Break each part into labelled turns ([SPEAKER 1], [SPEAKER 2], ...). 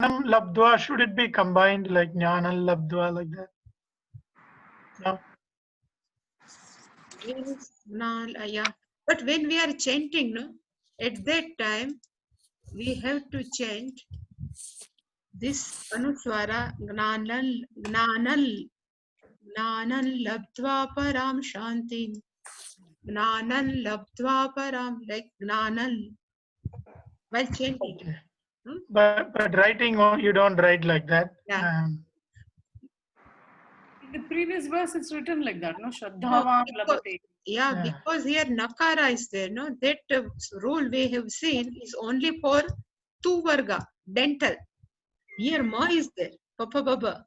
[SPEAKER 1] labdva, should it be combined like jnanam labdva like that? No.
[SPEAKER 2] Yes, yeah. But when we are chanting, no, at that time we have to chant this Anuswara Gnanal Labdva Param Shanti Gnanal Labdva Param, like Gnanal while chanting.
[SPEAKER 1] Okay.
[SPEAKER 2] Hmm?
[SPEAKER 1] But writing, you don't write like that.
[SPEAKER 2] Yeah.
[SPEAKER 3] In the previous verse, it's written like that, no?
[SPEAKER 2] No,
[SPEAKER 3] Shraddhavan
[SPEAKER 2] because,
[SPEAKER 3] labate.
[SPEAKER 2] yeah,
[SPEAKER 1] Yeah.
[SPEAKER 2] because here Nakara is there, no? That rule we have seen is only for two varga, dental. Here Ma is there, Papa Baba.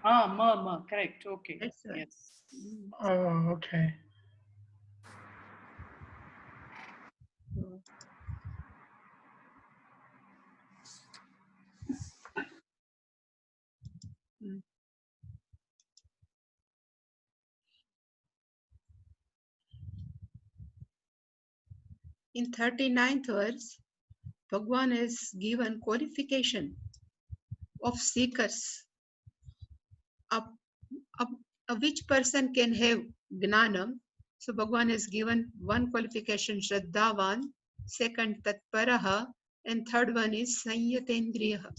[SPEAKER 3] Ma, correct. Okay.
[SPEAKER 2] That's right.
[SPEAKER 3] Yes.
[SPEAKER 1] Oh, okay.
[SPEAKER 2] Mm. In 39th verse, Bhagwan has given qualification of seekers. Which person can have gnanam? So Bhagwan has given one qualification, Shraddhavan, second Tatparaha, and third one is Sanyatendriyaha.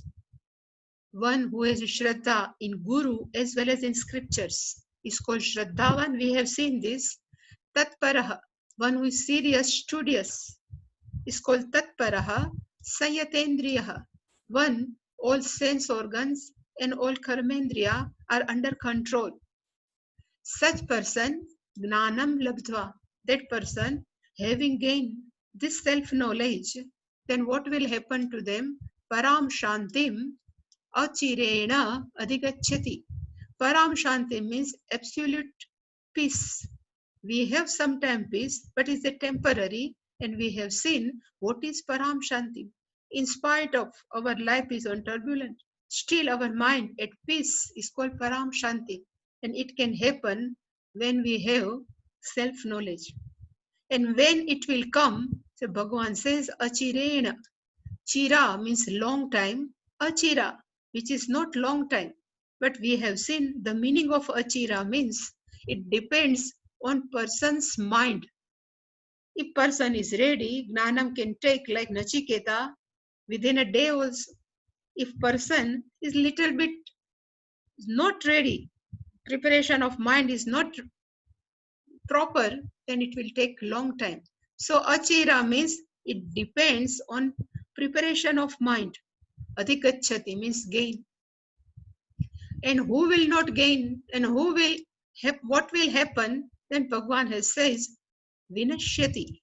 [SPEAKER 2] One who has Shraddha in Guru as well as in scriptures is called Shraddhavan. We have seen this. Tatparaha, one who is serious, studious, is called Tatparaha. Sanyatendriyaha, one all sense organs and all karmendriya are under control. Such person, Gnanam Labdva, that person having gained this self-knowledge, then what will happen to them? Param Shantim Achirena Adhigachyati. Param Shanti means absolute peace. We have sometime peace, but it's a temporary, and we have seen what is Param Shanti. In spite of our life is on turbulent, still our mind at peace is called Param Shanti, and it can happen when we have self-knowledge. And when it will come, so Bhagavan says, Achirena. Chira means long time, Achira, which is not long time. But we have seen the meaning of Achira means it depends on person's mind. If person is ready, Gnanam can take like Nachiketa within a day also. If person is little bit not ready, preparation of mind is not proper, then it will take long time. So Achira means it depends on preparation of mind. Adhikachati means gain. And who will not gain and who will what will happen? Then Bhagwan has says, Vinashyati.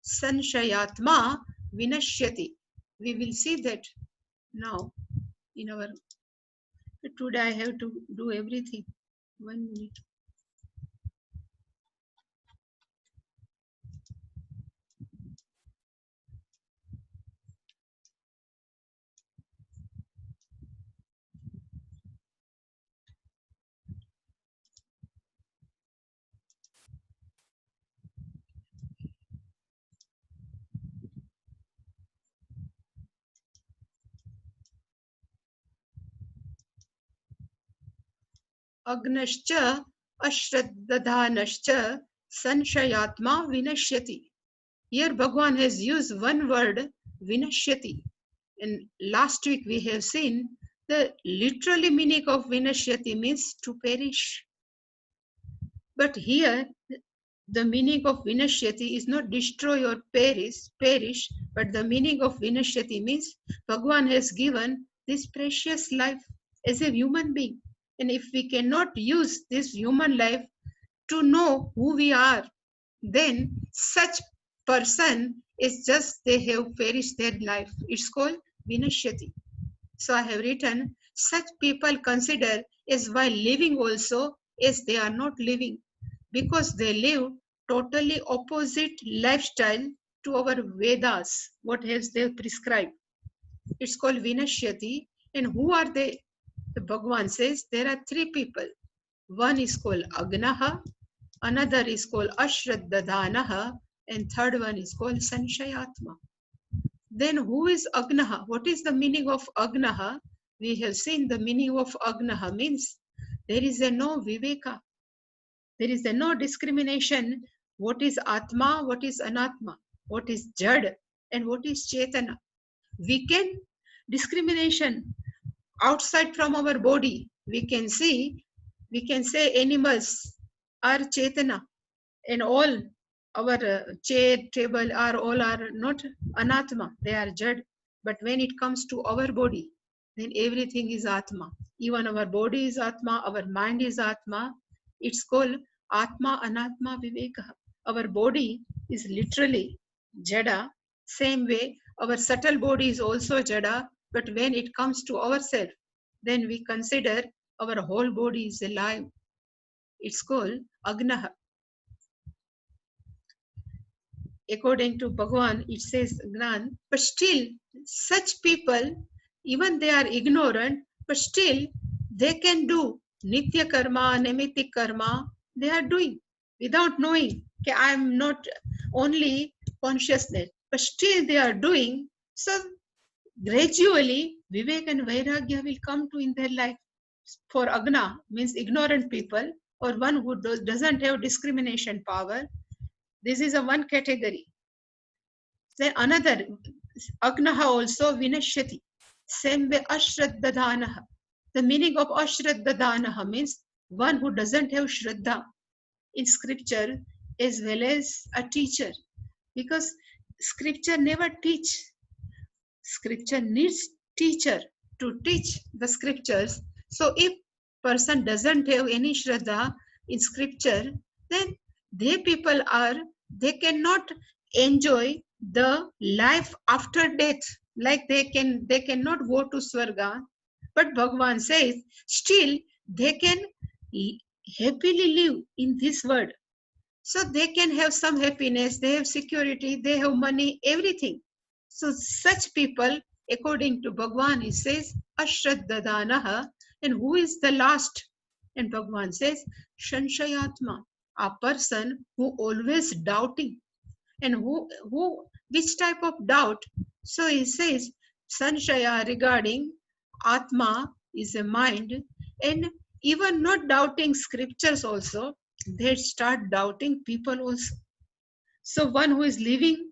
[SPEAKER 2] Sanshayatma Vinashyati. We will see that now in our today I have to do everything. 1 minute. Agnascha Ashraddadhanascha Sanshayatma Vinashyati. Here Bhagwan has used one word, Vinashyati. And last week we have seen the literally meaning of Vinashyati means to perish. But here the meaning of Vinashyati is not destroy or perish, but the meaning of Vinashyati means Bhagwan has given this precious life as a human being. And if we cannot use this human life to know who we are, then such person is just they have perished their life. It's called Vinashyati. So I have written, such people consider as while living also as they are not living, because they live totally opposite lifestyle to our Vedas, what has they prescribed. It's called Vinashyati. And who are they? The Bhagavan says there are three people. One is called Agnaha, another is called Ashraddadhanaha, and third one is called Sanshayatma. Then who is Agnaha? What is the meaning of Agnaha? We have seen the meaning of Agnaha means there is a no viveka. There is a no discrimination. What is Atma, what is Anatma, what is Jad, and what is Chetana. We can discrimination outside from our body. We can say animals are Chetana, and all our chair, table are not Anatma, they are Jad. But when it comes to our body, then everything is Atma. Even our body is Atma, our mind is Atma. It's called Atma Anatma Viveka. Our body is literally Jada. Same way, our subtle body is also Jada. But when it comes to ourselves, then we consider our whole body is alive. It's called Agnaha. According to Bhagavan, it says Gnan, but still such people, even they are ignorant, but still they can do Nitya Karma, Nemitik Karma, they are doing without knowing. Okay, I am not only consciousness, but still they are doing. So gradually, Vivek and Vairagya will come to in their life. For Agna means ignorant people or one who doesn't have discrimination power. This is a one category. Then another, Agnaha also Vinashyati. Same way Ashraddadanaha. The meaning of Ashraddadanaha means one who doesn't have Shraddha in scripture as well as a teacher. Because scripture never teach. Scripture needs teacher to teach the scriptures. So if person doesn't have any Shraddha in scripture, then they cannot enjoy the life after death. Like they cannot go to Swarga. But Bhagavan says, still they can happily live in this world. So they can have some happiness, they have security, they have money, everything. So such people, according to Bhagavan, he says, Ashraddadanaha, and who is the last? And Bhagavan says, Shanshayatma, a person who always doubting. And which type of doubt? So he says, Sanshaya regarding Atma is a mind, and even not doubting scriptures also, they start doubting people also. So one who is living,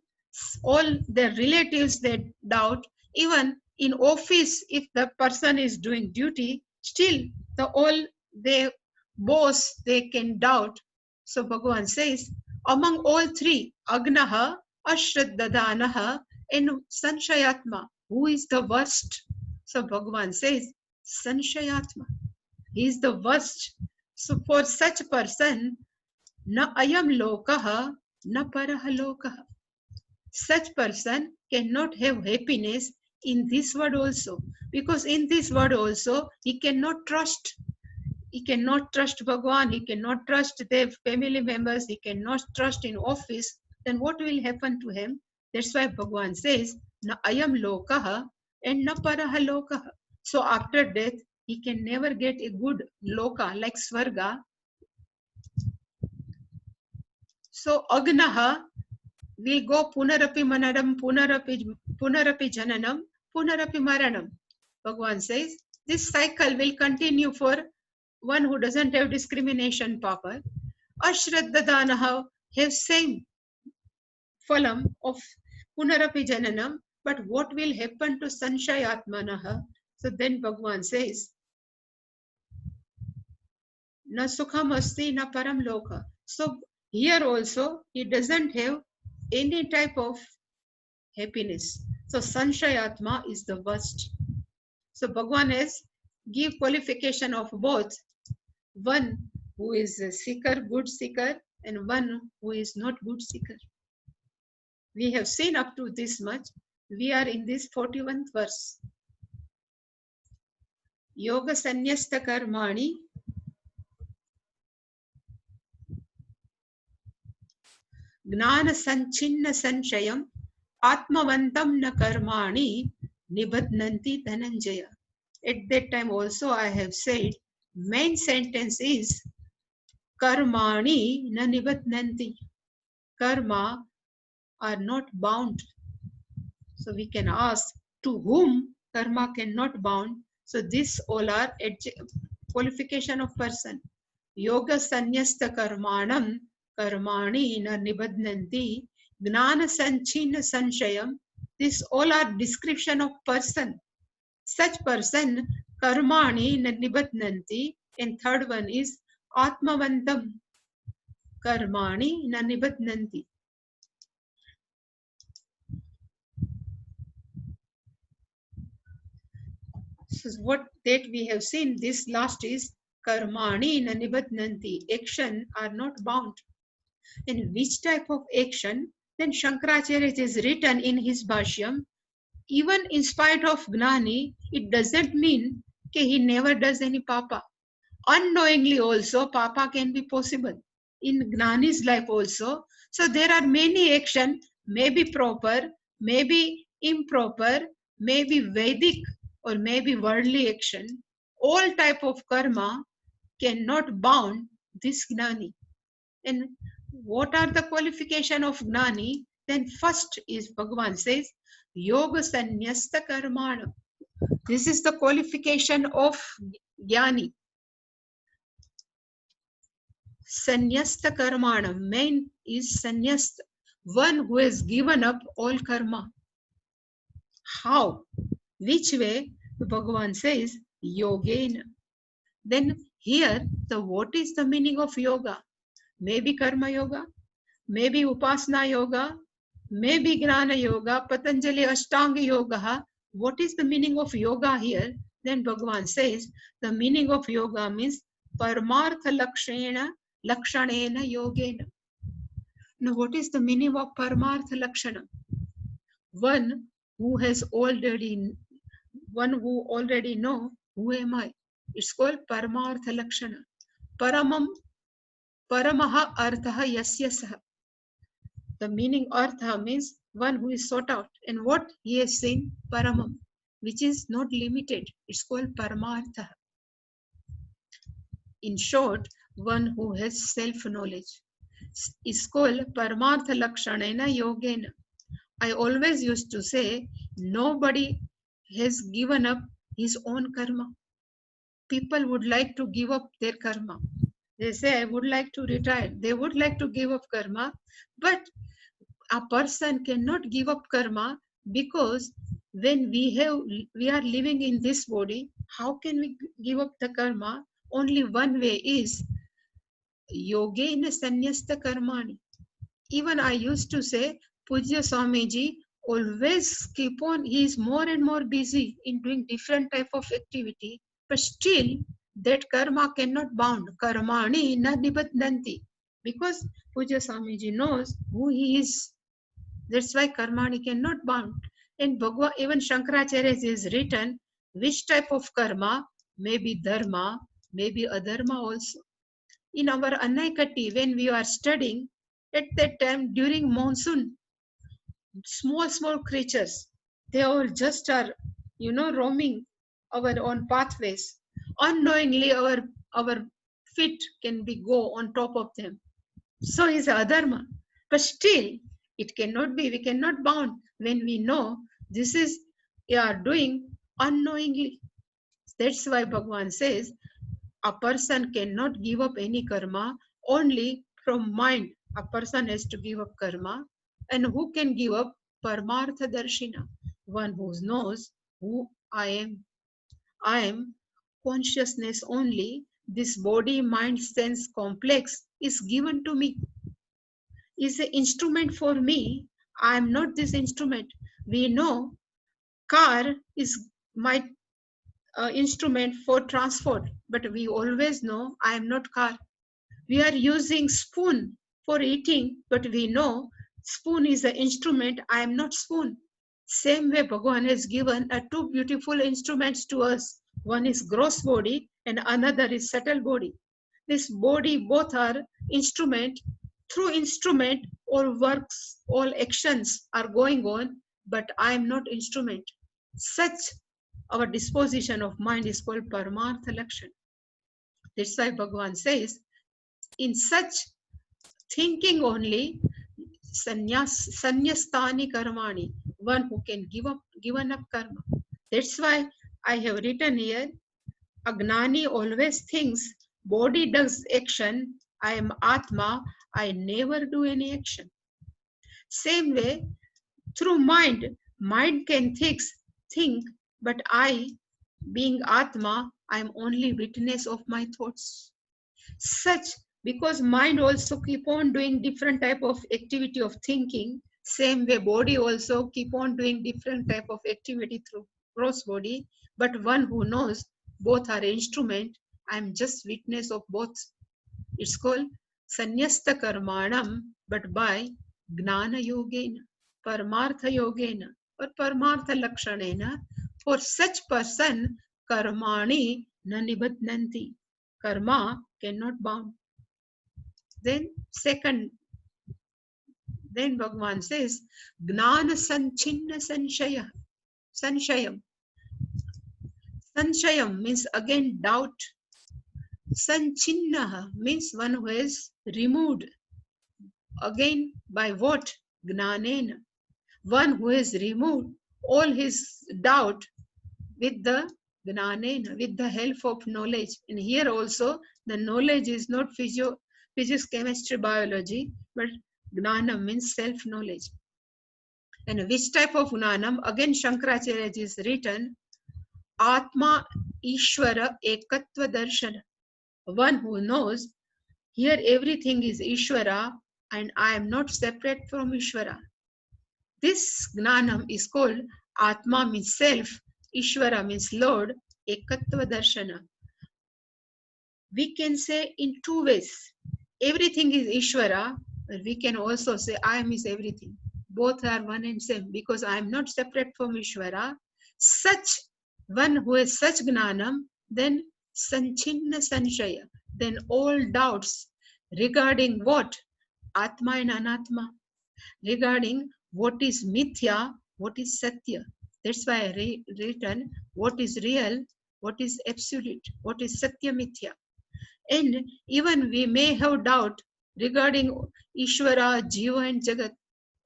[SPEAKER 2] all their relatives they doubt. Even in office, if the person is doing duty, still the boss they can doubt. So Bhagavan says, among all three, Agnaha, Ashraddadanaha, and Sanshayatma, who is the worst? So Bhagavan says, Sanshayatma. He is the worst. So for such person, na ayam lokaha, na paraha lokaha. Such person cannot have happiness in this world also. Because in this world also, he cannot trust. He cannot trust Bhagavan, he cannot trust their family members, he cannot trust in office. Then what will happen to him? That's why Bhagavan says, na ayam lokaha and na paraha lokaha. So after death, he can never get a good loka like Swarga. So Agnaha will go punarapi manaram, punarapi jananam, punarapi maranam. Bhagavan says, this cycle will continue for one who doesn't have discrimination power. Ashraddadanaha have same phalam of punarapi jananam, but what will happen to Sanshayatmanaha? So then Bhagavan says, na sukham asti na param loka. So here also he doesn't have any type of happiness. So Sanshayatma is the worst. So Bhagavan has give qualification of both. One who is a seeker, good seeker, and one who is not good seeker. We have seen up to this much. We are in this 41st verse. Yoga Sanyasta Karmani Gnana Sanchinna Sanshayam Atmavantam na Karmani Nibadnanti Dhananjaya. At that time also I have said, main sentence is Karmani na Nibadnanti. Karma are not bound. So we can ask to whom karma cannot bound. So this all are qualification of person. Yoga sanyasta karmanam karmani na nibadnanti gnana sanchina sanshayam. This all are description of person. Such person karmani na nibadnanti. And third one is atmavantam karmani na nibadnanti. So what that we have seen, this last is karmani na nibadnanti. Action are not bound. And which type of action? Then Shankaracharya is written in his Bhashyam, even in spite of Gnani, it doesn't mean that he never does any papa. Unknowingly also, papa can be possible in Gnani's life also. So there are many actions, maybe proper, maybe improper, maybe Vedic or maybe worldly action. All type of karma cannot bound this Gnani. And what are the qualification of Gnani? Then first is Bhagavan says, Yoga Sanyasta Karmana. This is the qualification of Jnani. Sanyasta Karmana. Main is Sanyasta, one who has given up all karma. How? Which way? Bhagavan says, Yogena. Then here, what is the meaning of yoga? Maybe Karma Yoga, maybe Upasana Yoga, maybe Gnana Yoga, Patanjali Ashtanga Yoga. What is the meaning of yoga here? Then Bhagavan says, the meaning of yoga means Paramartha Lakshanena Yogena. Now what is the meaning of Paramartha Lakshana? One who already know who am I. It's called Paramartha Lakshana. Paramaha artha yasya saha. The meaning artha means one who is sought out. And what he has seen? Paramam, which is not limited. It's called Paramartha. In short, one who has self-knowledge. It's called Paramartha Lakshanena Yogena. I always used to say, nobody has given up his own karma. People would like to give up their karma. They say, I would like to retire. They would like to give up karma, but a person cannot give up karma because when we are living in this body, how can we give up the karma? Only one way is Yogena Sanyasta Karmani. Even I used to say, Pujya Swamiji always keep on, he is more and more busy in doing different type of activity, but still that karma cannot bound. Karmani na nibadnanti. Because Pujya Swamiji knows who he is. That's why karmani cannot bound. And Bhagavad, even Shankaracharya is written, which type of karma, maybe dharma, maybe adharma also. In our Annaikatti, when we are studying, at that time during monsoon, small creatures, they all just are, roaming our own pathways. Unknowingly, our feet can be go on top of them. So is adharma. But still, it cannot be, we cannot bound when we know this is, we are doing unknowingly. That's why Bhagavan says, a person cannot give up any karma, only from mind a person has to give up karma. And who can give up? Paramartha Darshina, one who knows who I am. I am consciousness only. This body, mind, sense complex is given to me. Is an instrument for me. I am not this instrument. We know car is my instrument for transport, but we always know I am not car. We are using spoon for eating, but we know spoon is an instrument. I am not spoon. Same way Bhagavan has given two beautiful instruments to us. One is gross body and another is subtle body. This body, both are instrument. Through instrument, all works, all actions are going on, but I am not instrument. Such our disposition of mind is called Paramartha Lakshana. That's why Bhagavan says, in such thinking only, Sanyastani Karmani, one who can given up karma. That's why I have written here, a gnani always thinks body does action, I am Atma, I never do any action. Same way, through mind can think, but I, being Atma, I am only witness of my thoughts. Such, because mind also keep on doing different type of activity of thinking, same way body also keep on doing different type of activity through gross body, but one who knows both are instrument, I am just witness of both. It's called sanyasta karmanam, but by gnana yogena, paramartha yogena, or paramartha lakshanena. For such person, karmani na nibadnanti. Karma cannot bound. Then Bhagavan says, Gnana sanchinna sanshayam. Sanshayam means again doubt. Sanchinna means one who is removed. Again, by what? Gnanena. One who has removed all his doubt with the gnanena, with the help of knowledge. And here also, the knowledge is not physics, chemistry, biology, but gnanam means self-knowledge. And which type of gnanam? Again, Shankaracharya is written, Atma Ishvara Ekatva Darshana. One who knows, here everything is Ishvara and I am not separate from Ishvara. This gnanam is called Atma means self, Ishvara means Lord, Ekatva Darshana. We can say in two ways. Everything is Ishvara, but we can also say I am is everything. Both are one and same because I am not separate from Ishvara. Such one who has such gnanam, then sanchinna sanshaya, then all doubts regarding what? Atma and Anatma, regarding what is mithya, what is satya. That's why I written what is real, what is absolute, what is satya mithya. And even we may have doubt regarding Ishvara, Jiva and Jagat.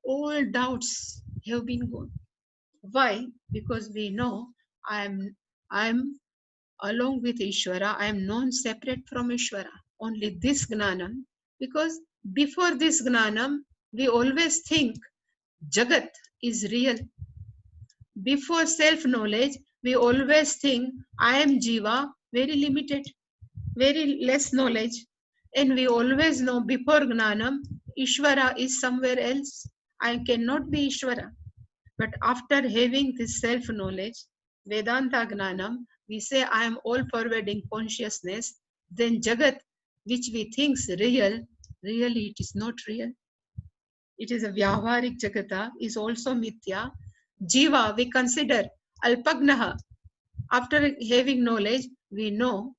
[SPEAKER 2] All doubts have been gone. Why? Because we know I am along with Ishvara, I am non-separate from Ishvara. Only this gnanam, because before this gnanam, we always think Jagat is real. Before self-knowledge, we always think I am Jiva, very limited, very less knowledge. And we always know before gnanam, Ishvara is somewhere else. I cannot be Ishvara. But after having this self-knowledge, Vedanta gnanam, we say I am all-pervading consciousness, then Jagat, which we think is real, really it is not real. It is a vyavaharik Jagata, is also mithya. Jiva, we consider alpagnaha. After having knowledge, we know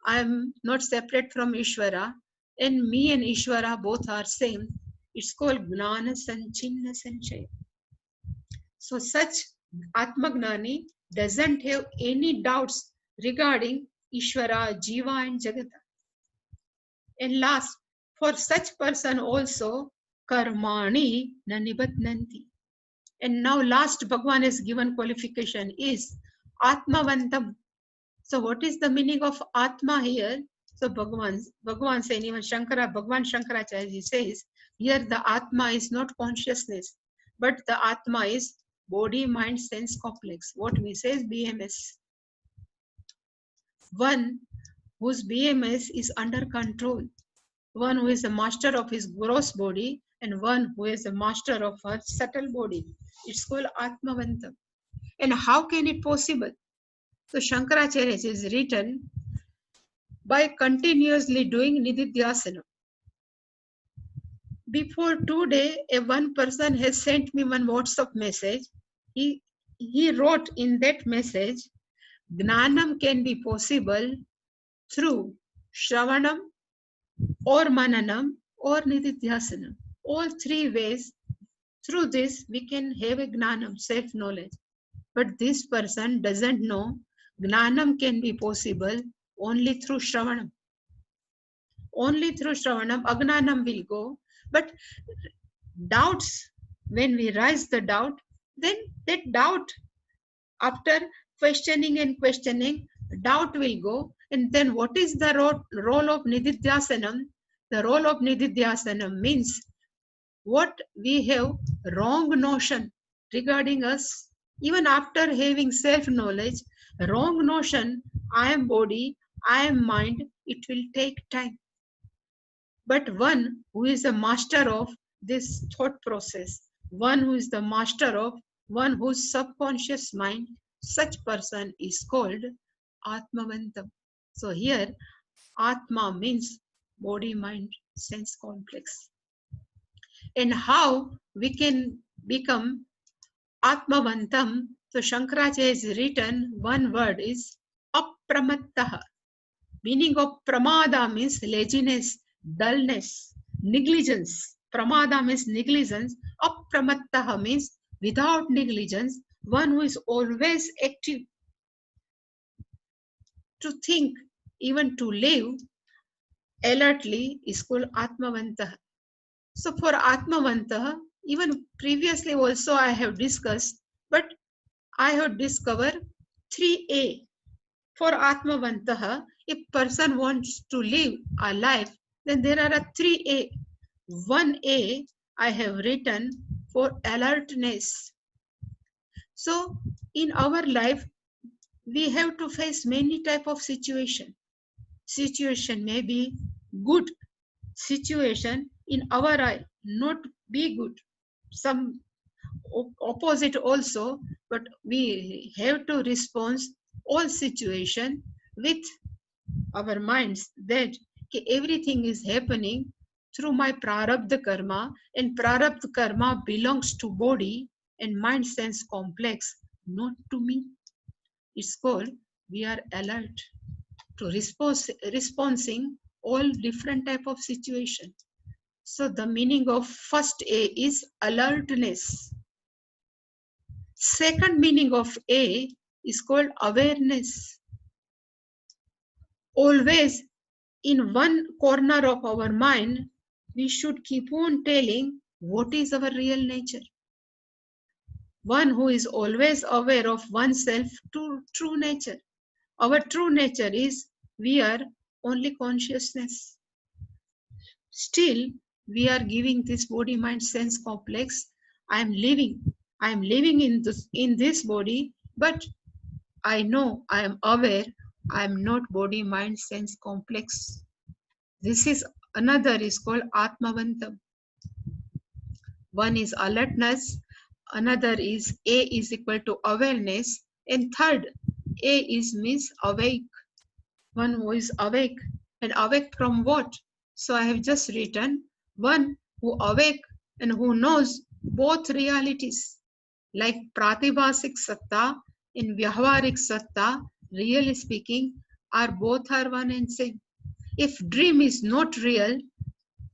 [SPEAKER 2] I am not separate from Ishvara, and me and Ishvara both are same. It's called Gnana Sanchinna Sanchaya. So such Atmagnani doesn't have any doubts regarding Ishvara, Jiva and Jagata. And last, for such person also, Karmani na nibadnanti. And now last Bhagavan has given qualification is Atmavantam. So what is the meaning of Atma here? So Bhagavan saying, even Bhagavan Shankaracharya says, here the Atma is not consciousness, but the Atma is body, mind, sense complex. What we say is BMS. One whose BMS is under control. One who is a master of his gross body and one who is a master of her subtle body. It's called Atmavantam. And how can it possible? So Shankaracharya is written by continuously doing Nididhyasana. Before today, one person has sent me one WhatsApp message. He wrote in that message, Gnanam can be possible through Shravanam or Mananam or Nididhyasana. All three ways, through this we can have a Gnanam, self-knowledge. But this person doesn't know Gnanam can be possible only through Shravanam. Only through Shravanam, Agnanam will go. But doubts, when we raise the doubt, then that doubt, after questioning and questioning, doubt will go. And then what is the role of Nididhyasanam? The role of Nididhyasanam means what we have wrong notion regarding us, even after having self-knowledge, wrong notion, I am body, I am mind, it will take time. But one who is a master of this thought process, one who is the master of one whose subconscious mind, such person is called Atmavantam. So here, Atma means body, mind, sense complex. And how we can become Atmavantam? So Shankaracharya has written one word is Apramattaha. Meaning of pramada means laziness, dullness, negligence. Pramada means negligence. Apramattaha means without negligence, one who is always active to think, even to live alertly is called Atmavantaha. So for Atmavantaha, even previously also I have discussed, but I have discovered 3A. For Atmavantaha, if person wants to live a life, then there are a 3A. 1A I have written for alertness. So in our life, we have to face many type of situation. Situation may be good, situation in our eye not be good, some opposite also, but we have to respond all situation with our minds that everything is happening through my prarabdha karma, and prarabdha karma belongs to body and mind sense complex, not to me. It's called we are alert to responding all different type of situation. So the meaning of first A is alertness. Second meaning of A is called awareness. Always in one corner of our mind, we should keep on telling what is our real nature. One who is always aware of oneself to true nature. Our true nature is we are only consciousness. Still, we are giving this body mind sense complex. I am living in this body, but I know, I am aware, I am not body mind sense complex. This is another is called Atmavantam. One is alertness, another is A is equal to awareness, and third A is means awake. One who is awake, and awake from what? So I have just written one who awake and who knows both realities, like pratibhasik satta and vyavaharik satta, really speaking, are both are one and same. If dream is not real,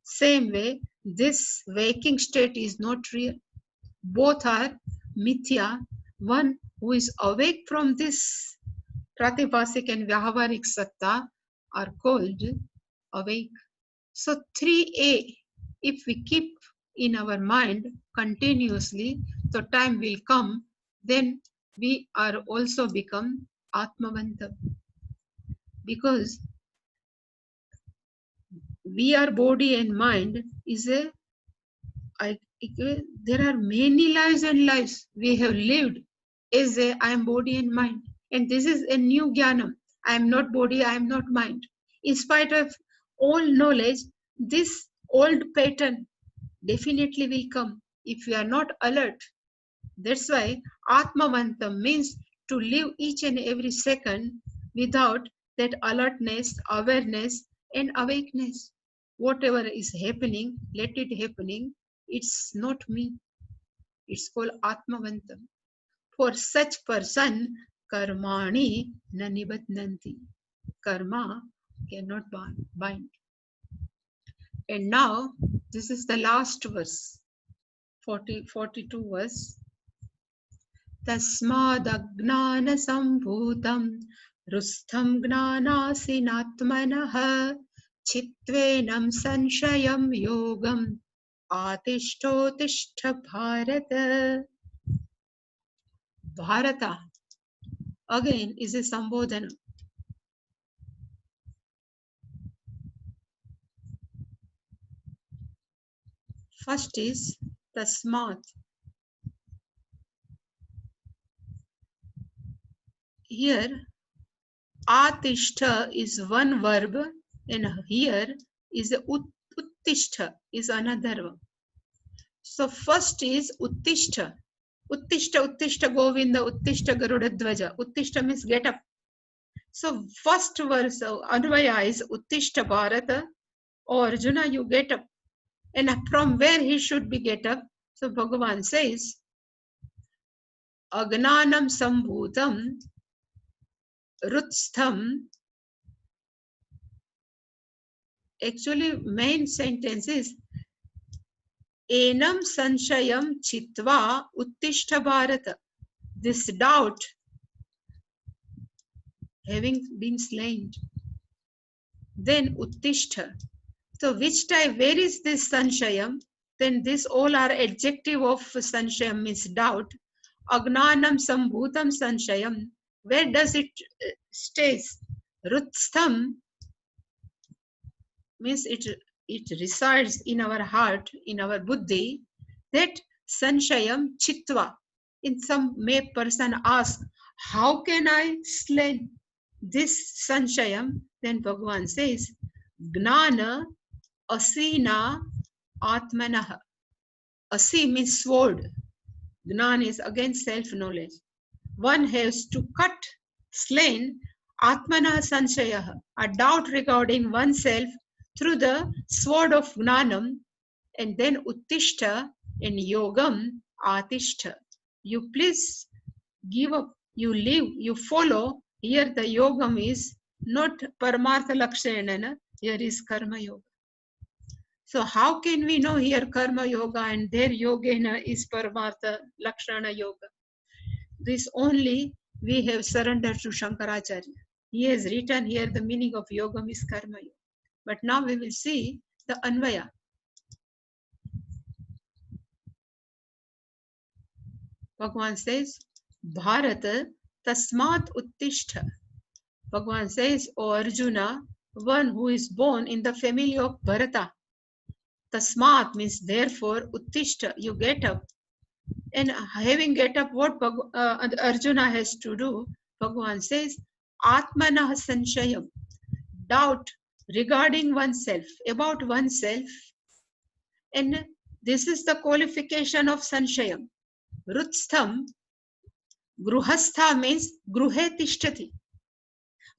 [SPEAKER 2] same way this waking state is not real. Both are mithya. One who is awake from this pratibhasik and vyavaharik satta are called awake. So 3A, if we keep in our mind continuously, the time will come, then we are also become Atmavanta. Because we are body and mind is there are many lives and lives we have lived as a I am body and mind. And this is a new jnanam. I am not body, I am not mind. In spite of all knowledge, this old pattern definitely will come if we are not alert. That's why Atmavantam means to live each and every second without that alertness, awareness, and awakeness. Whatever is happening, let it happening. It's not me. It's called Atmavantam. For such person, karmani na nibadnanti. Karma cannot bind. And now, this is the last verse, 42 verse. Tasmadajnana sambhutam rustham gnanasinatmanah chitvenam sanshayam yogam atishtotishtha bharata. Bharata again is a Sambodhana. First is Tasmat. Here Atishta is one verb and here is Uttishta is another verb. So first is Uttishta. Uttishta, Uttishta Govinda, Uttishta Garuda Dvaja. Uttishta means get up. So first verse of Anvaya is Uttishta Bharata, or Arjuna, you get up. And from where he should be get up? So Bhagavan says, Agnanam Sambhutam Rutstham. Actually, main sentence is Enam Sanshayam Chitva Uttishta Bharata. This doubt having been slain. Then Uttishta. So which type, where is this Sanshayam? Then this all are adjective of Sanshayam means doubt. Agnanam Sambhutam Sanshayam. Where does it stays? Rutstham means it resides in our heart, in our buddhi. That Sanshayam Chitva. In some may person ask, how can I slay this Sanshayam? Then Bhagavan says, Gnana Asina Atmanaha. Asi means sword. Gnan is again self-knowledge. One has to cut, slain, Atmana Sanshayah, a doubt regarding oneself through the sword of Gnanam, and then Uttishta and Yogam Atishta. You please give up, you live, you follow. Here the Yogam is not Paramartha Lakshana, here is Karma Yoga. So how can we know here Karma Yoga and there Yogena is Paramartha Lakshana Yoga? This only we have surrendered to Shankaracharya. He has written here the meaning of Yogam is Karma Yoga. But now we will see the Anvaya. Bhagavan says, Bharata Tasmat Uttishta. Bhagavan says, O Arjuna, one who is born in the family of Bharata. Tasmat means therefore, Uttishta, you get up. And having get up, what Arjuna has to do? Bhagavan says, Atmanah Sanshayam, doubt regarding oneself, about oneself. And this is the qualification of Sanshayam. Rutstham, Gruhastha means Gruhe Tishtati.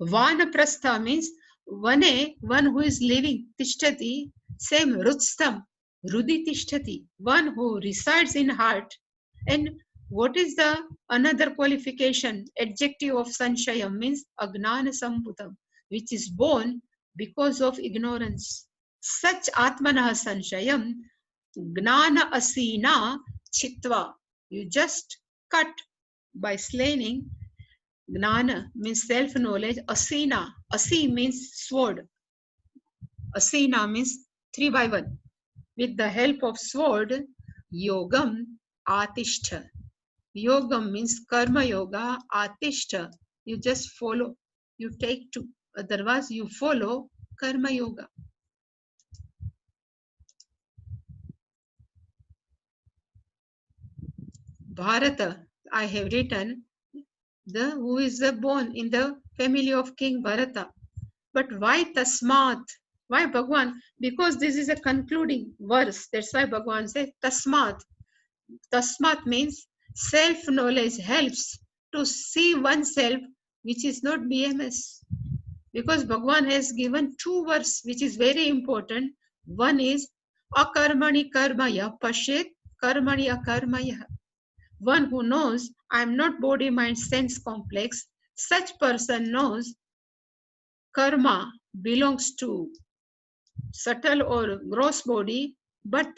[SPEAKER 2] Vanaprastha means one who is living, Tishtati. Same Rutstham, Rudi Tishtati, one who resides in heart. And what is the another qualification? Adjective of Sanshayam means Agnana Sambhutam, which is born because of ignorance. Such Atmana Sanshayam, Gnana Asina Chitva. You just cut by slaying. Gnana means self-knowledge. Asina. Asi means sword. Asina means 3 by 1. With the help of sword, Yogam Atishta. Yogam means Karma Yoga. Atishta. You just follow. You take to. Otherwise, you follow Karma Yoga. Bharata, I have written, who is born in the family of King Bharata. But why Tasmat? Why Bhagwan? Because this is a concluding verse. That's why Bhagwan says Tasmat. Tasmat means self-knowledge helps to see oneself, which is not BMS. Because Bhagwan has given 2 verses, which is very important. One is Akarmani Karmaya Pashet Karmani Akarmaya. One who knows I am not body, mind, sense complex, such person knows karma belongs to subtle or gross body, but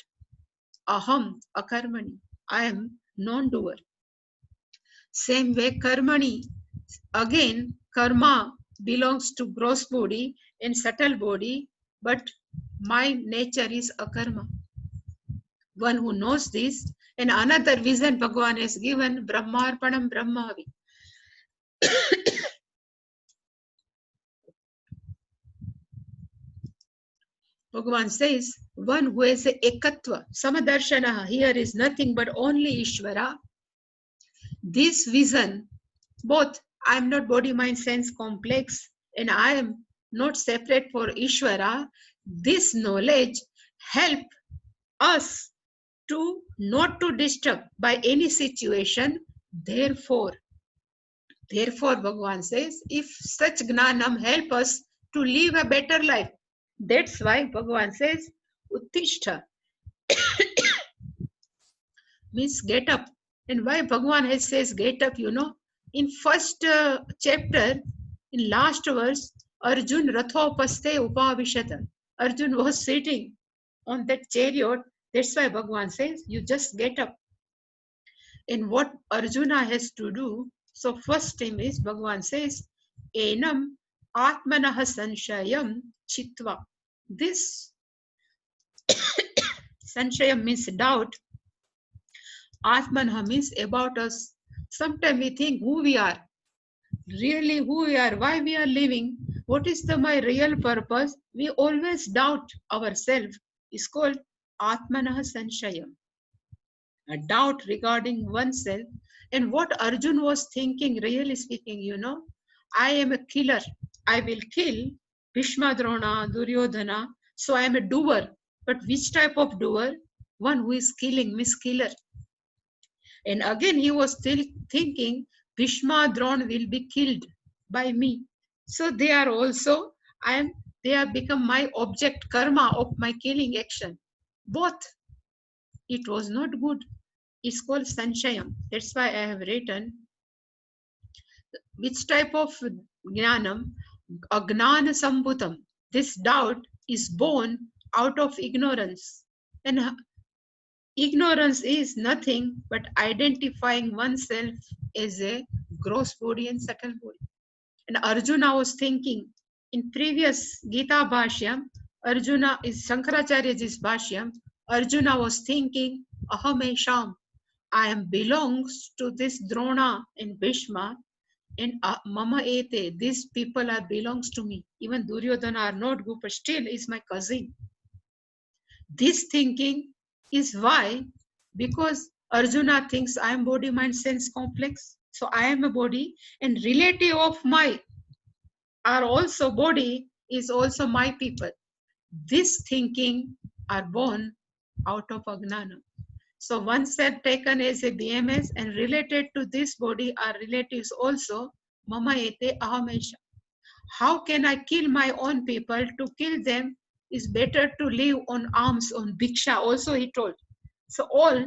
[SPEAKER 2] aham, akarmani, I am non-doer. Same way karmani, again karma belongs to gross body and subtle body, but my nature is akarma. One who knows this, And another vision Bhagavan has given, Brahmarpanam Brahmavi. Bhagavan says, one who has a ekatva, samadarshana, here is nothing but only Ishvara. This vision, both I am not body, mind, sense complex, and I am not separate for Ishvara, this knowledge help us to not to disturb by any situation. Therefore, Bhagavan says, if such gnanam help us to live a better life, that's why Bhagavan says, Uttishta means get up. And why Bhagavan has says get up, you know, in first chapter, in last verse, Arjun rathopaste upavishata. Arjun was sitting on that chariot. That's why Bhagavan says, you just get up. And what Arjuna has to do, so first thing is Bhagavan says, Enam atmanah sanshayam chitva. This sanshayam means doubt. Atmanah means about us. Sometimes we think who we are, really who we are, why we are living, what is my real purpose. We always doubt ourselves. It's called Atmanah Sanshayam, a doubt regarding oneself. And what Arjun was thinking, really speaking, you know, I am a killer. I will kill Bhishma, Drona, Duryodhana. So I am a doer. But which type of doer? One who is killing, means killer. And again, he was still thinking, Bhishma, Drona will be killed by me. So they are also, they have become my object, karma of my killing action. Both. It was not good. It's called Sanshayam. That's why I have written, which type of Jnanam? Agnana Sambhutam. This doubt is born out of ignorance. And ignorance is nothing but identifying oneself as a gross body and subtle body. And Arjuna was thinking, in previous Gita Bhashyam, Arjuna is Shankaracharyaji's Bhashyam, Arjuna was thinking, Ahamesham, I am belongs to this Drona and Bhishma, and Mama Ete, these people are belongs to me. Even Duryodhana are not good, but still is my cousin. This thinking is why, because Arjuna thinks I am body, mind, sense complex. So I am a body, and relative of my are also body is also my people. This thinking are born out of Agnana. So one set taken as a BMS and related to this body are relatives also. Mama ete ahamesha. How can I kill my own people? To kill them is better to live on alms, on bhiksha. Also he told. So all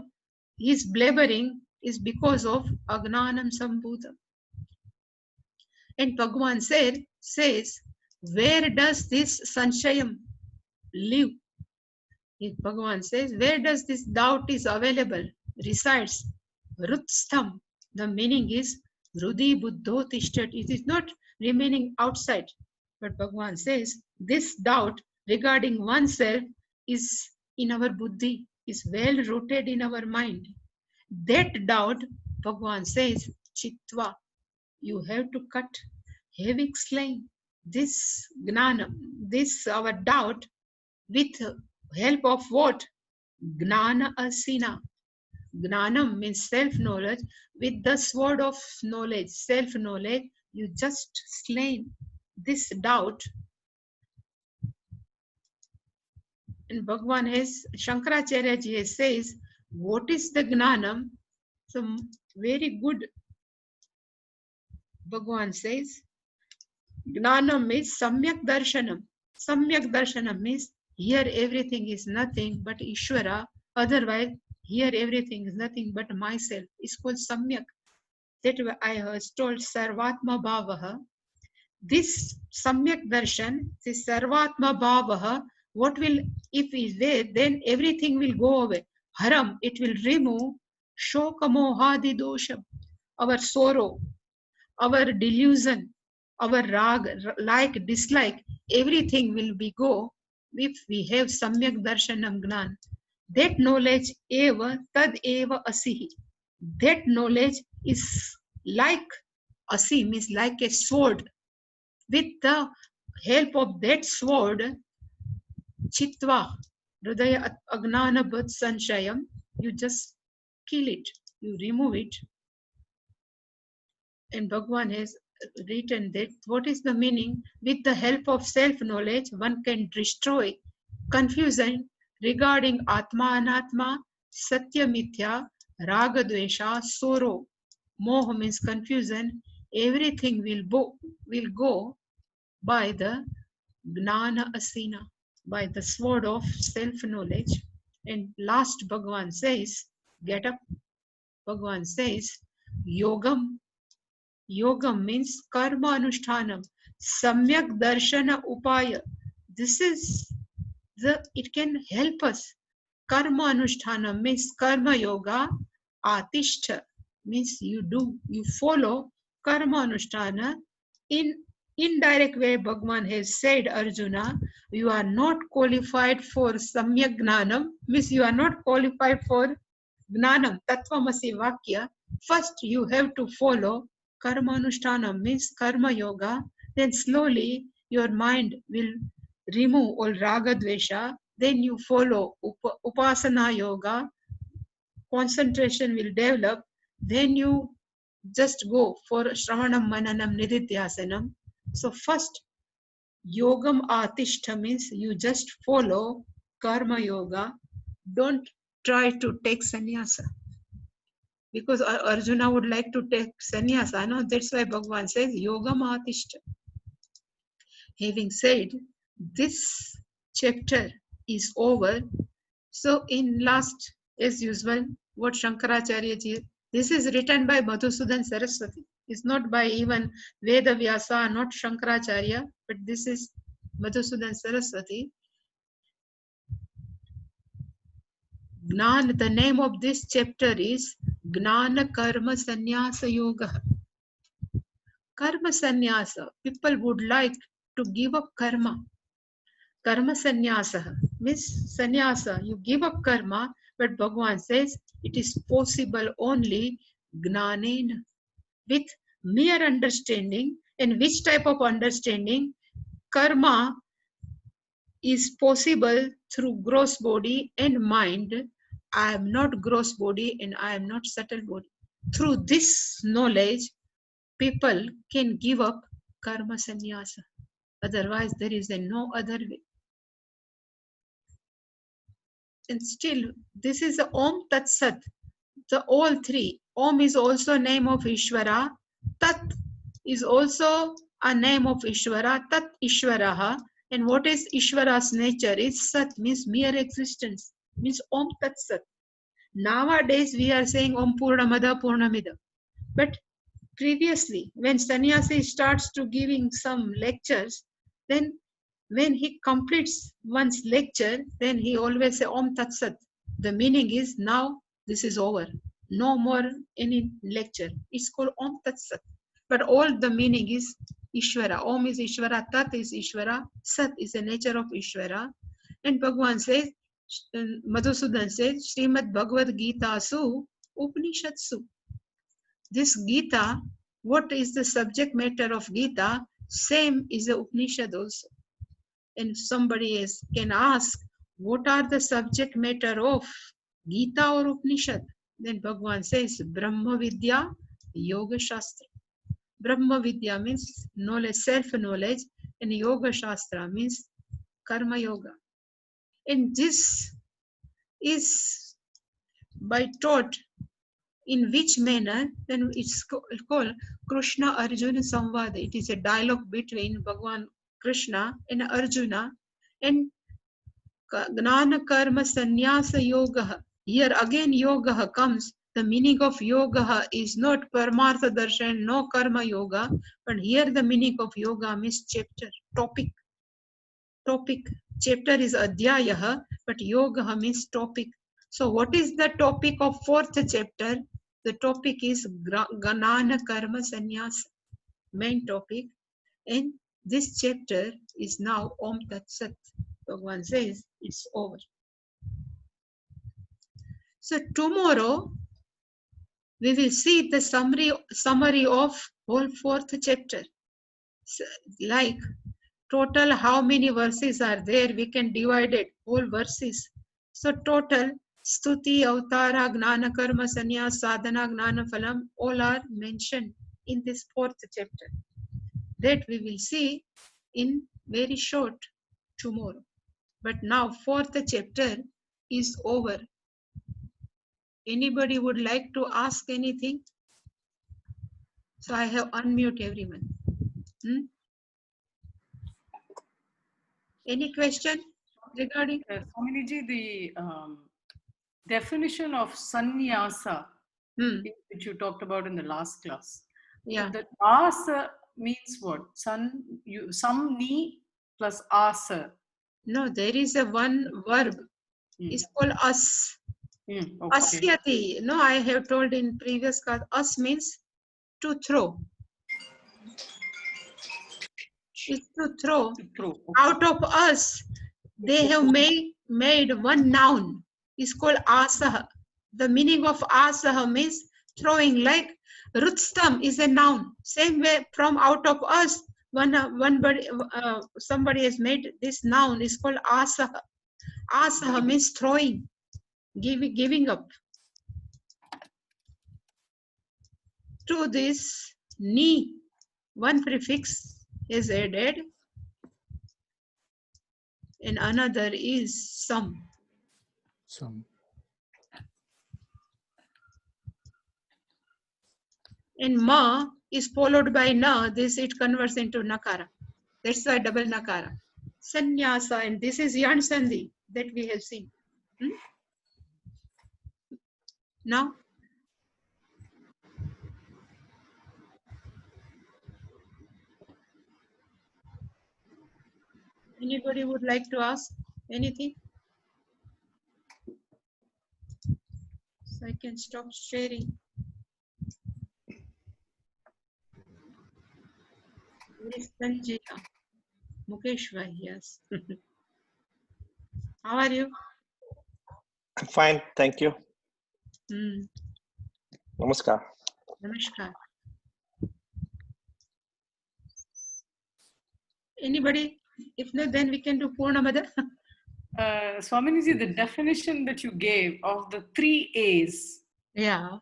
[SPEAKER 2] his blabbering is because of Agnanam Sambhutam. And Bhagavan says, where does this Sanshayam live? Bhagavan says, where does this doubt is available, resides? Rutstham. The meaning is Rudi Buddho Tishtat. It is not remaining outside. But Bhagavan says, this doubt regarding oneself is in our buddhi, is well rooted in our mind. That doubt, Bhagavan says, Chitva. You have to cut, have explained this gnana, this our doubt with help of what? Gnana asina. Gnanam means self-knowledge. With the sword of knowledge, self-knowledge, you just slain this doubt. And Bhagavan has, Shankaracharya ji says, what is the gnanam? So very good. Bhagavan says, gnanam means samyak darshanam. Samyak darshanam means here everything is nothing but Ishvara. Otherwise, here everything is nothing but myself. It's called samyak. That I was told sarvatma bhavaha. This samyak darshan, this sarvatma bhavaha, what will, if is there, then everything will go away. Haram, it will remove shoka mohadi dosham, our sorrow, our delusion, our rag, like, dislike, everything will be go if we have samyak darshanam gnan. That knowledge eva tad eva asihi. That knowledge is like asi, means like a sword. With the help of that sword, chitva, hridaya agnana bhat sanshayam, you just kill it, you remove it. And Bhagwan has written that what is the meaning? With the help of self-knowledge, one can destroy confusion regarding Atma Anatma, Satya Mithya, Raga Dvesha, sorrow. Moha means confusion. Everything will go by the Gnana Asina, by the sword of self-knowledge. And last Bhagwan says, get up. Bhagwan says, Yogam. Yogam means karma anushtanam, samyak darshana upaya. This is it can help us. Karma anushtanam means karma yoga, atishta means you follow karma anushtana. In indirect way, Bhagwan has said, Arjuna, you are not qualified for samyak gnanam, means you are not qualified for gnanam, tattvamasi vakya. First you have to follow karma anushtana, means karma yoga. Then slowly your mind will remove all raga dvesha. Then you follow upasana yoga, concentration will develop. Then you just go for shravanam mananam nididhyasanam. So first yogam atishta means you just follow karma yoga. Don't try to take sannyasa, because Arjuna would like to take sannyasa. No, that's why Bhagavan says yogam atishta. Having said this chapter is over, so in last, as usual, what Shankaracharya ji, this is written by Madhusudan Saraswati. It's not by even Veda Vyasa, not Shankaracharya, but this is Madhusudan Saraswati. Gnan, the name of this chapter is Gnana Karma Sannyasa Yoga. Karma Sannyasa, people would like to give up karma. Karma sannyasa means sannyasa, you give up karma, but Bhagavan says it is possible only gnanena, with mere understanding. And which type of understanding? Karma is possible through gross body and mind. I am not gross body and I am not subtle body. Through this knowledge, people can give up karma sannyasa. Otherwise, there is no other way. And still, this is the Om Tat Sat, the all three. Om is also a name of Ishvara. Tat is also a name of Ishvara. Tat Ishvaraha. And what is Ishvara's nature? Is Sat, means mere existence, means Om Tat Sat. Nowadays we are saying Om Purnamada Purnamida. But previously, when sannyasi starts to giving some lectures, then when he completes one's lecture, then he always say Om Tat Sat. The meaning is now this is over. No more any lecture. It's called Om Tat Sat. But all the meaning is Ishvara. Om is Ishvara, Tat is Ishvara, Sat is the nature of Ishvara. And Bhagavan says, Madhusudan says, Srimad Bhagavad Gita Su Upanishatsu. This Gita, what is the subject matter of Gita? Same is the Upanishad also. And somebody else can ask, what are the subject matter of Gita or Upanishad? Then Bhagavan says, Brahma Vidya, Yoga Shastra. Brahma Vidya means knowledge, self-knowledge, and Yoga Shastra means Karma Yoga. And this is by taught in which manner? Then it's called Krishna Arjuna Samvada. It is a dialogue between Bhagavan Krishna and Arjuna. And Gnana Karma Sannyasa Yoga. Here again Yoga comes. The meaning of Yoga is not Paramartha Darshan, no Karma Yoga, but here the meaning of Yoga means chapter, topic. Topic. Chapter is Adhyaya, but Yoga means topic. So what is the topic of fourth chapter? The topic is Gnana Karma Sannyasa, main topic. And this chapter is now Om Tat Sat. Bhagavan says it's over. So tomorrow we will see the summary of whole 4th chapter. So, like total how many verses are there, we can divide it, whole verses. So total Stuti, Avtara, Gnana, Karma, Sannyas, Sadhana, Gnana, Phalam, all are mentioned in this 4th chapter. That we will see in very short tomorrow. But now 4th chapter is over. Anybody would like to ask anything? So I have unmute everyone. Any question regarding?
[SPEAKER 3] Swaminiji, the definition of sannyasa, which you talked about in the last class.
[SPEAKER 2] Yeah.
[SPEAKER 3] The asa means what? Samni plus asa.
[SPEAKER 2] No, there is a one verb. It's called as.
[SPEAKER 3] Okay.
[SPEAKER 2] Asyati. No, I have told in previous class. As means to throw. It's to throw.
[SPEAKER 3] Okay.
[SPEAKER 2] Out of us, they have made one noun. It's called asah. The meaning of asah means throwing, like Rutstam is a noun. Same way from out of us, somebody has made this noun. It's called asah. Asah means throwing, giving up. To this ni, one prefix is added, and another is some. And ma is followed by na. This it converts into nakara. That's why double nakara. Sannyasa, and this is yan sandhi that we have seen. Now, anybody would like to ask anything? So I can stop sharing. Sanjita, Mukesh bhai, yes. How are you?
[SPEAKER 4] Fine, thank you. Namaskar.
[SPEAKER 2] Namaskar. Anybody? If not, then we can do Purnamada.
[SPEAKER 3] Swaminiji, the definition that you gave of the 3 A's.
[SPEAKER 2] Yeah.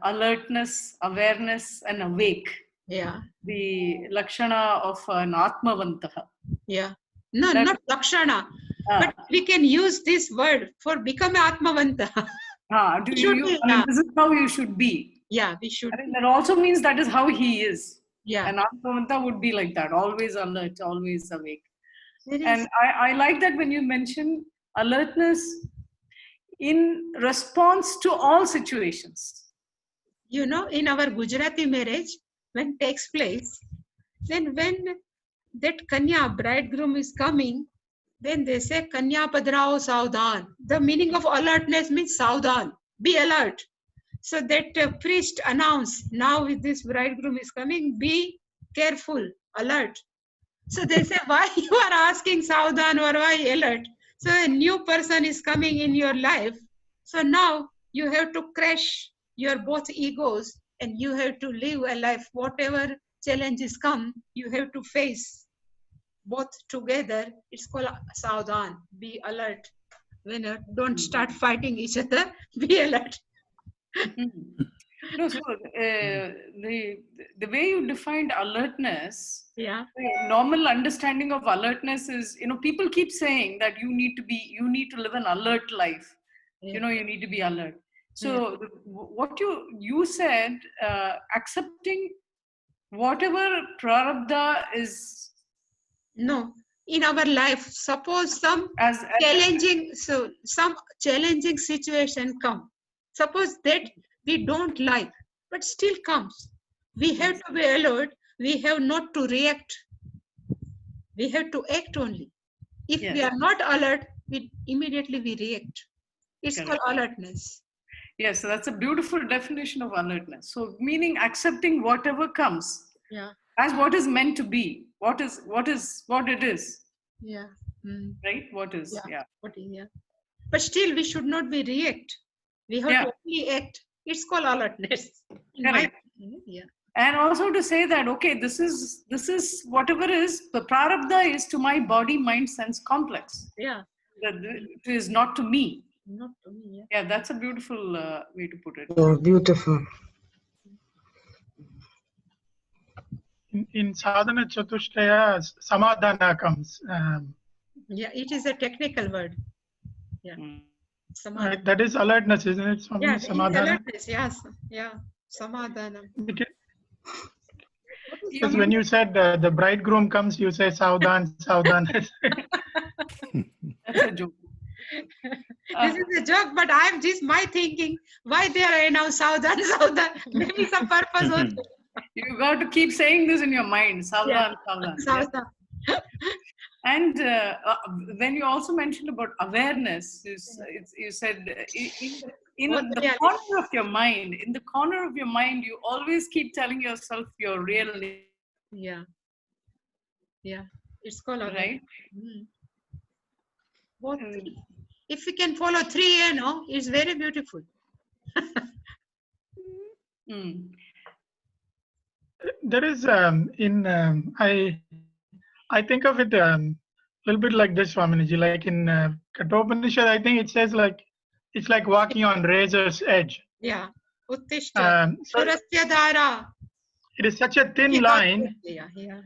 [SPEAKER 3] Alertness, awareness, and awake.
[SPEAKER 2] Yeah.
[SPEAKER 3] The lakshana of an atmavantaha.
[SPEAKER 2] Yeah. No, not lakshana. But we can use this word for become atmavanta.
[SPEAKER 3] This is how you should be.
[SPEAKER 2] Yeah, we should.
[SPEAKER 3] That also means that is how he is.
[SPEAKER 2] Yeah.
[SPEAKER 3] And atmavanta would be like that, always alert, always awake. And I like that when you mention alertness in response to all situations.
[SPEAKER 2] You know, in our Gujarati marriage, when takes place, then when that Kanya, bridegroom is coming, then they say Kanya padrao saudhan. The meaning of alertness means saudhan, be alert. So that priest announced, now with this bridegroom is coming, be careful, alert. So they say, why you are asking saudhan or why alert? So a new person is coming in your life. So now you have to crush your both egos and you have to live a life. Whatever challenges come, you have to face both together. It's called saudhan, be alert. When don't start fighting each other, be alert.
[SPEAKER 3] No, so the way you defined alertness,
[SPEAKER 2] yeah,
[SPEAKER 3] the normal understanding of alertness is, people keep saying that you need to live an alert life.
[SPEAKER 2] Yeah.
[SPEAKER 3] You need to be alert. So what you said, accepting whatever prarabdha is.
[SPEAKER 2] No, in our life, suppose some challenging situation come. Suppose that we don't like, but still comes. We have to be alert. We have not to react. We have to act only. If we are not alert, we immediately react. It's called alertness.
[SPEAKER 3] Yes, so that's a beautiful definition of alertness. So meaning accepting whatever comes as what is meant to be, what it is.
[SPEAKER 2] Yeah.
[SPEAKER 3] Right? What is,
[SPEAKER 2] But still we should not be react. We have
[SPEAKER 3] Yeah.
[SPEAKER 2] to only act. It's called alertness. In my
[SPEAKER 3] Correct.
[SPEAKER 2] opinion, yeah.
[SPEAKER 3] And also to say that, okay, this is whatever is, the prarabdha is to my body, mind, sense complex.
[SPEAKER 2] Yeah.
[SPEAKER 3] That it is not to me.
[SPEAKER 2] Not to me. Yeah.
[SPEAKER 3] Yeah, that's a beautiful way to put it.
[SPEAKER 5] Yeah, beautiful.
[SPEAKER 1] In Sadhana Chatushtaya, Samadhana comes.
[SPEAKER 2] Yeah, it is a technical word. Yeah. Samadhana.
[SPEAKER 1] That is alertness, isn't it? Swami?
[SPEAKER 2] Yeah, it's
[SPEAKER 1] Samadhana.
[SPEAKER 2] alertness. Yes. Yeah. Samadhana.
[SPEAKER 1] Because when you said the bridegroom comes, you say Saudhan, Saudhan.
[SPEAKER 3] That's a joke.
[SPEAKER 2] This is a joke, but I'm just my thinking. Why they are now Saudhan, Saudhan? Maybe some purpose also.
[SPEAKER 3] You got to keep saying this in your mind. Savdhan,
[SPEAKER 2] Yeah.
[SPEAKER 3] savdhan.
[SPEAKER 2] Saudhan.
[SPEAKER 3] And when you also mentioned about awareness, you said in the corner of your mind, you always keep telling yourself your real name.
[SPEAKER 2] Yeah. Yeah. It's called
[SPEAKER 3] Right?
[SPEAKER 2] Mm. Both. If we can follow 3A, no, it's very beautiful.
[SPEAKER 3] Mm.
[SPEAKER 1] There is I think of it a little bit like this, Swaminiji. Like in Kathopanishad, I think it says like it's like walking on razor's edge.
[SPEAKER 2] Yeah. Uttishta.
[SPEAKER 1] So
[SPEAKER 2] Surasya Dara.
[SPEAKER 1] it is such a thin line.
[SPEAKER 2] Yeah. Yeah.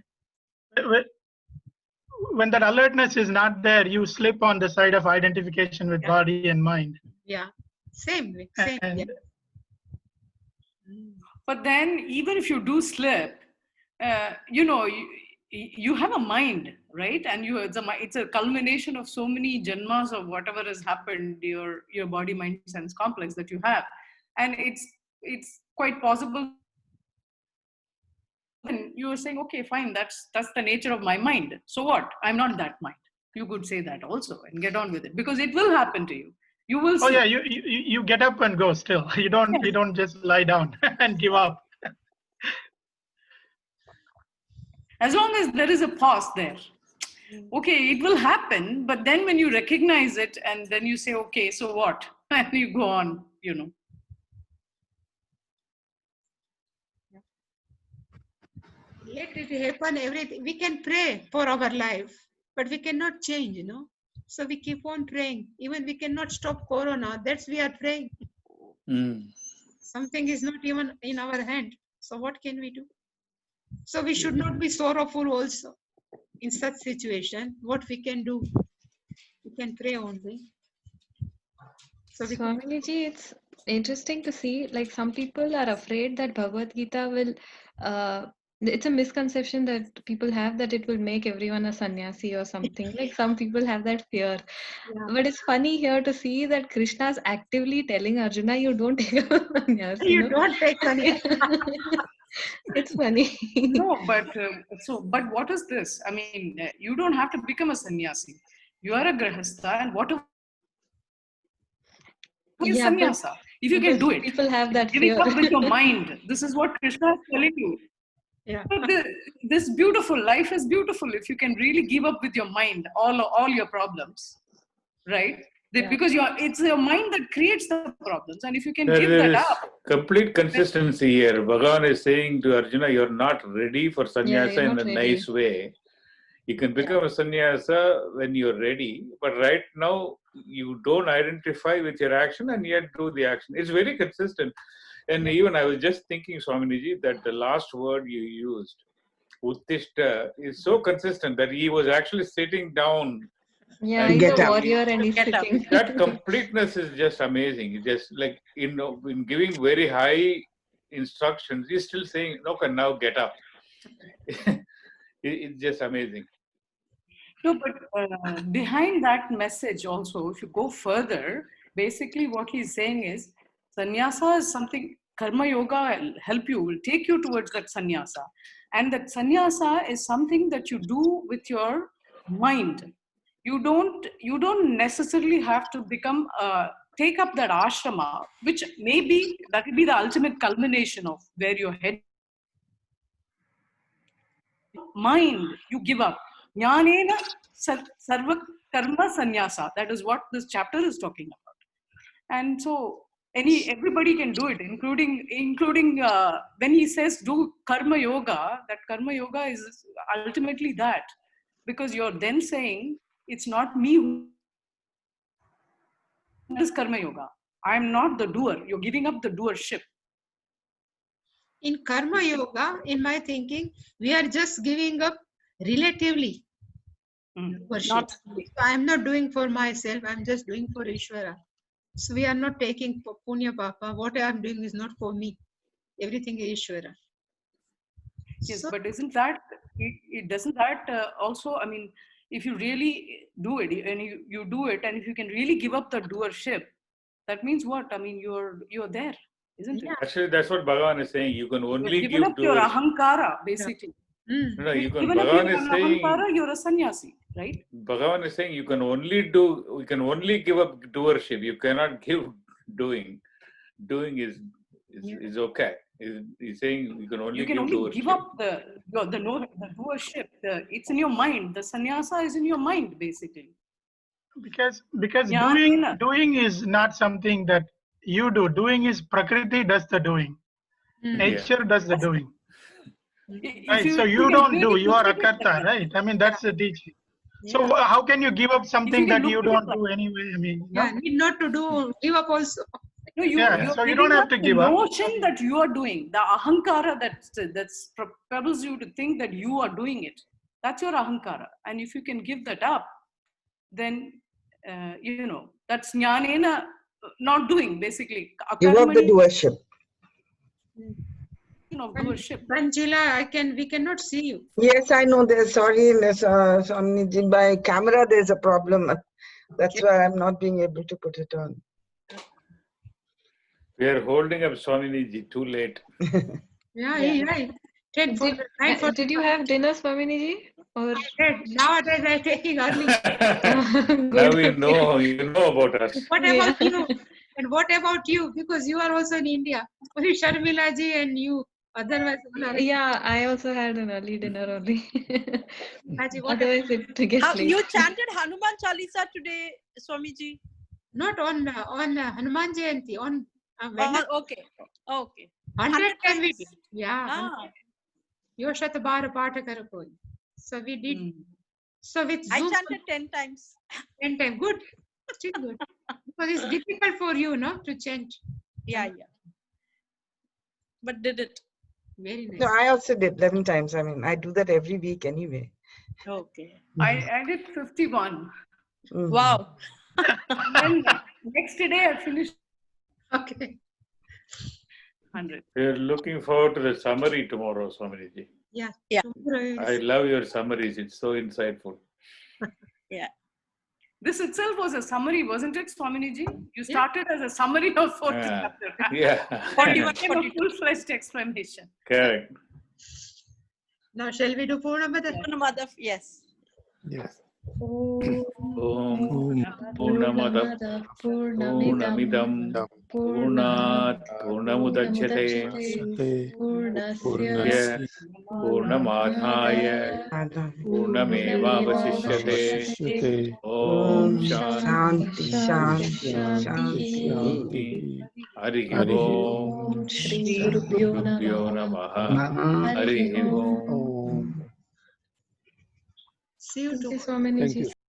[SPEAKER 1] When that alertness is not there, you slip on the side of identification with
[SPEAKER 2] Yeah.
[SPEAKER 1] body and mind.
[SPEAKER 2] Yeah. Same way. Same.
[SPEAKER 1] And
[SPEAKER 2] Yeah. Mm.
[SPEAKER 3] But then, even if you do slip, you have a mind, right? And it's a culmination of so many janmas of whatever has happened, your body, mind, sense complex that you have, and it's quite possible. And you are saying, okay, fine, that's the nature of my mind. So what? I'm not that mind. You could say that also and get on with it, because it will happen to you. You will.
[SPEAKER 1] oh yeah, you get up and go still. You don't just lie down and give up.
[SPEAKER 3] As long as there is a pause there. Okay, it will happen, but then when you recognize it and then you say, okay, so what? And you go on,
[SPEAKER 2] Let it happen, everything. We can pray for our life, but we cannot change, So we keep on praying. Even we cannot stop Corona. That's we are praying. Something is not even in our hand. So what can we do? So we should not be sorrowful also in such situation. What we can do? We can pray only. So we can,
[SPEAKER 6] Swamiji, it's interesting to see, like some people are afraid that Bhagavad Gita will, it's a misconception that people have that it will make everyone a sannyasi or something. Like some people have that fear.
[SPEAKER 2] Yeah.
[SPEAKER 6] But it's funny here to see that Krishna is actively telling Arjuna, you don't take a sannyasi.
[SPEAKER 2] you don't take money.
[SPEAKER 6] It's funny.
[SPEAKER 3] No, but what is this? I mean, you don't have to become a sannyasi. You are a grahastha, and whatever is
[SPEAKER 6] Yeah, but
[SPEAKER 3] sannyasa. If you can do it,
[SPEAKER 6] people have that
[SPEAKER 3] giving
[SPEAKER 6] fear.
[SPEAKER 3] up with your mind. This is what Krishna is telling you.
[SPEAKER 2] Yeah.
[SPEAKER 3] But this beautiful life is beautiful if you can really give up with your mind all your problems, right?
[SPEAKER 2] Yeah.
[SPEAKER 3] Because it's your mind that creates the problems, and if you can
[SPEAKER 7] There
[SPEAKER 3] give that
[SPEAKER 7] is
[SPEAKER 3] up,
[SPEAKER 7] complete consistency here. Bhagavan is saying to Arjuna, you're not ready for sannyasa
[SPEAKER 6] you're
[SPEAKER 7] in a
[SPEAKER 6] not ready.
[SPEAKER 7] nice way. You can become a sannyasa when you're ready, but right now you don't identify with your action and yet do the action. It's very consistent. And even I was just thinking, Swaminiji, that the last word you used, Uttishta, is so consistent that he was actually sitting down.
[SPEAKER 6] Yeah,
[SPEAKER 7] And
[SPEAKER 6] he's
[SPEAKER 5] get
[SPEAKER 6] a
[SPEAKER 5] up.
[SPEAKER 6] warrior and he's
[SPEAKER 3] Get up.
[SPEAKER 6] sitting.
[SPEAKER 7] That completeness is just amazing. It's just like, in giving very high instructions, he's still saying, okay, now get up. It's just amazing.
[SPEAKER 3] no, but behind that message also, if you go further, basically what he's saying is, sannyasa is something, karma yoga will help you, will take you towards that sannyasa. And that sannyasa is something that you do with your mind. You don't necessarily have to take up that ashrama, which maybe that will be the ultimate culmination of where your head, mind, you give up. Jnanena sarva karma sannyasa. That is what this chapter is talking about. And so everybody can do it, including when he says do karma yoga. That karma yoga is ultimately that, because you're then saying it's not me who does karma yoga. I'm not the doer. You're giving up the doership.
[SPEAKER 2] In karma yoga, in my thinking, we are just giving up relatively worship.
[SPEAKER 3] Not
[SPEAKER 2] So I am not doing for myself. I'm just doing for Ishvara. So we are not taking punya papa. What I am doing is not for me. Everything is Ishvara.
[SPEAKER 3] yes,
[SPEAKER 2] So,
[SPEAKER 3] but isn't that it doesn't that also? I mean, if you really do it and you do it, and if you can really give up the doership, that means what? I mean, you're there, isn't it?
[SPEAKER 7] Actually, that's what Bhagavan is saying. You can
[SPEAKER 3] You've
[SPEAKER 7] only
[SPEAKER 3] given
[SPEAKER 7] give
[SPEAKER 3] up your
[SPEAKER 7] doers.
[SPEAKER 3] ahankara, basically.
[SPEAKER 7] No, you can.
[SPEAKER 3] Given up
[SPEAKER 7] Bhagavan
[SPEAKER 3] your
[SPEAKER 7] is saying.
[SPEAKER 3] ahankara, you're a sannyasi, right?
[SPEAKER 7] Bhagavan is saying you can only give up doership. You cannot give doing. Doing is okay. He's saying you can only
[SPEAKER 3] You can
[SPEAKER 7] give
[SPEAKER 3] only
[SPEAKER 7] doership.
[SPEAKER 3] give up the doership. It's in your mind. The sannyasa is in your mind, basically.
[SPEAKER 1] Because
[SPEAKER 3] Jnanena.
[SPEAKER 1] doing is not something that you do. Doing is Prakriti does the doing. Nature does the doing. Right. So you don't do. You are a karta, right? I mean, that's the teaching. So how can you give up something
[SPEAKER 3] can
[SPEAKER 1] that
[SPEAKER 3] look
[SPEAKER 1] you
[SPEAKER 3] at it
[SPEAKER 1] don't
[SPEAKER 3] like-
[SPEAKER 1] do anyway? I mean,
[SPEAKER 2] yeah, need not to do, give up also.
[SPEAKER 3] No,
[SPEAKER 1] Yeah, so you don't
[SPEAKER 3] giving
[SPEAKER 1] have
[SPEAKER 3] up
[SPEAKER 1] to
[SPEAKER 3] the
[SPEAKER 1] give up.
[SPEAKER 3] notion that you are doing, the ahankara that's propels you to think that you are doing it. That's your ahankara. And if you can give that up, then, that's jnanena, not doing, basically.
[SPEAKER 5] Give up the
[SPEAKER 3] Akarmani
[SPEAKER 5] doership.
[SPEAKER 3] of doership.
[SPEAKER 2] Banjila, we cannot see you.
[SPEAKER 5] Yes, I know. There's sorry, Swamiji, by camera there's a problem. That's why I'm not being able to put it on.
[SPEAKER 7] We are holding up Swaminiji too late.
[SPEAKER 2] Yeah, right.
[SPEAKER 6] Did you have dinner, Swaminiji? Or
[SPEAKER 2] Nowadays I'm taking early.
[SPEAKER 7] Now we know, you know about us.
[SPEAKER 2] What about you? And what about you? Because you are also in India. Only Sharmila ji and you. Otherwise,
[SPEAKER 6] Yeah, I also had an early dinner only.
[SPEAKER 2] Ji, what
[SPEAKER 6] Otherwise, it gets late.
[SPEAKER 8] You chanted Hanuman Chalisa today, Swamiji?
[SPEAKER 2] not on Hanuman Jayanti, on
[SPEAKER 8] Okay. Okay.
[SPEAKER 2] 100 times we
[SPEAKER 8] times.
[SPEAKER 2] did. Yeah. Your Shatabara Patakarapo. So we did. So with
[SPEAKER 8] I
[SPEAKER 2] Zoom,
[SPEAKER 8] chanted 10 times.
[SPEAKER 2] 10 times. Good. Still good. Because it's difficult for you, no, to chant.
[SPEAKER 8] Yeah. But did it.
[SPEAKER 2] Very nice.
[SPEAKER 5] No, I also did 11 times. I mean, I do that every week anyway.
[SPEAKER 8] Okay.
[SPEAKER 3] I did 51.
[SPEAKER 5] Mhm.
[SPEAKER 8] Wow.
[SPEAKER 3] Then next day I finished
[SPEAKER 2] Okay.
[SPEAKER 3] 100.
[SPEAKER 7] We are looking forward to the summary tomorrow, Swaminiji.
[SPEAKER 2] Yeah.
[SPEAKER 8] Yeah.
[SPEAKER 2] Tomorrow
[SPEAKER 7] I
[SPEAKER 2] is-
[SPEAKER 7] love your summaries. It's so insightful.
[SPEAKER 3] This itself was a summary, wasn't it, Swaminiji? You started as a summary of 40
[SPEAKER 7] Ah,
[SPEAKER 3] chapter.
[SPEAKER 7] yeah.
[SPEAKER 8] 41,
[SPEAKER 3] Became a full-fledged explanation.
[SPEAKER 7] Correct.
[SPEAKER 2] Now, shall we do Purnamada?
[SPEAKER 8] Mother, yes.
[SPEAKER 9] Yes.
[SPEAKER 7] Om
[SPEAKER 6] Purnamada
[SPEAKER 7] Purnamidam Purnat Purnamudachyate Purnasya Purnamadhaya Purnamevavasishyate Om Shanti
[SPEAKER 5] Shanti,
[SPEAKER 7] Shanti Hari Om
[SPEAKER 6] Shri Gurubhyo
[SPEAKER 7] Gurubhyo
[SPEAKER 6] Namaha.
[SPEAKER 7] Namaha Hari Om.
[SPEAKER 9] Om.
[SPEAKER 2] See you
[SPEAKER 6] Thank you,
[SPEAKER 2] tomorrow.
[SPEAKER 6] Swaminiji.
[SPEAKER 9] Thank you.